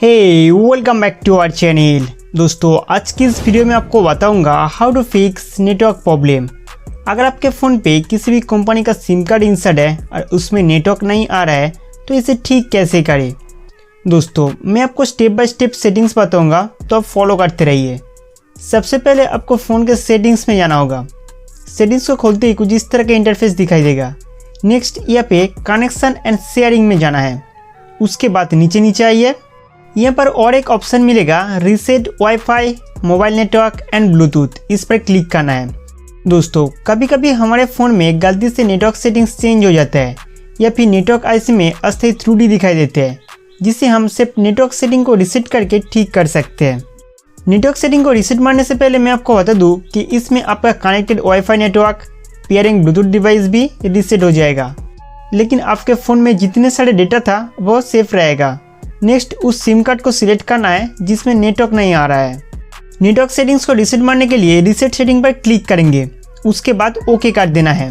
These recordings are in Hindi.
Welcome back to our channel. दोस्तों आज की इस वीडियो में आपको बताऊंगा how to fix network problem. अगर आपके फ़ोन पे किसी भी कंपनी का सिम कार्ड इंसर्ट है और उसमें नेटवर्क नहीं आ रहा है तो इसे ठीक कैसे करें। दोस्तों मैं आपको स्टेप बाय स्टेप सेटिंग्स बताऊंगा, तो आप फॉलो करते रहिए। सबसे पहले आपको फ़ोन के सेटिंग्स में जाना होगा। सेटिंग्स को खोलते ही कुछ इस तरह का इंटरफेस दिखाई देगा। नेक्स्ट यहाँ पे कनेक्शन एंड शेयरिंग में जाना है। उसके बाद नीचे आइए, यहाँ पर और एक ऑप्शन मिलेगा reset wifi mobile network and Bluetooth, इस पर क्लिक करना है। दोस्तों कभी कभी हमारे फ़ोन में गलती से नेटवर्क सेटिंग्स चेंज हो जाता है या फिर नेटवर्क आईसी में अस्थायी त्रुटि दिखाई देते हैं, जिसे हम सिर्फ नेटवर्क सेटिंग को रीसेट करके ठीक कर सकते हैं। नेटवर्क सेटिंग को रीसेट मारने से पहले मैं आपको बता दूँ कि इसमें आपका connected wifi network pairing Bluetooth device भी रीसेट हो जाएगा, लेकिन आपके फ़ोन में जितने सारे डेटा था वो सेफ रहेगा। नेक्स्ट उस सिम कार्ड को सिलेक्ट करना है जिसमें नेटवर्क नहीं आ रहा है। नेटवर्क सेटिंग्स को रीसेट मारने के लिए रीसेट सेटिंग पर क्लिक करेंगे, उसके बाद ओके कर देना है।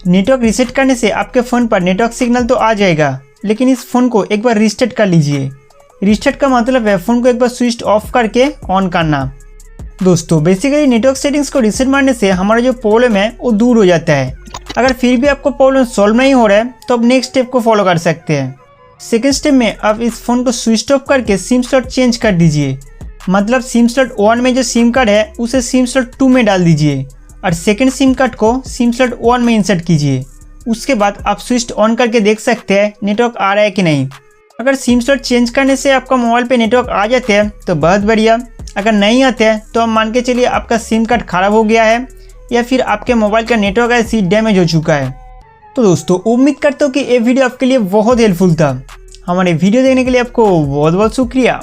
नेटवर्क रीसेट करने से आपके फ़ोन पर नेटवर्क सिग्नल तो आ जाएगा, लेकिन इस फ़ोन को एक बार रीस्टार्ट कर लीजिए। रीस्टार्ट का मतलब है फ़ोन को एक बार स्विच ऑफ करके ऑन करना। दोस्तों बेसिकली नेटवर्क सेटिंग्स को रीसेट मारने से हमारा जो प्रॉब्लम है वो दूर हो जाता है। अगर फिर भी आपको प्रॉब्लम सॉल्व नहीं हो रहा है तो आप नेक्स्ट स्टेप को फॉलो कर सकते हैं। सेकेंड स्टेप में आप इस फ़ोन को स्विच ऑफ करके सिम स्लॉट चेंज कर दीजिए। मतलब सिम स्लॉट 1 में जो सिम कार्ड है उसे सिम स्लॉट 2 में डाल दीजिए और सेकेंड सिम कार्ड को सिम स्लॉट 1 में इंसर्ट कीजिए। उसके बाद आप स्विच ऑन करके देख सकते हैं नेटवर्क आ रहा है कि नहीं। अगर सिम स्लॉट चेंज करने से आपका मोबाइल पे नेटवर्क आ जाते हैं तो बहुत बढ़िया। अगर नहीं आते हैं तो आप मान के चलिए आपका सिम कार्ड ख़राब हो गया है या फिर आपके मोबाइल का नेटवर्क ऐसी डैमेज हो चुका है। तो दोस्तों उम्मीद करता हूँ कि ये वीडियो आपके लिए बहुत हेल्पफुल था। हमारे वीडियो देखने के लिए आपको बहुत बहुत शुक्रिया।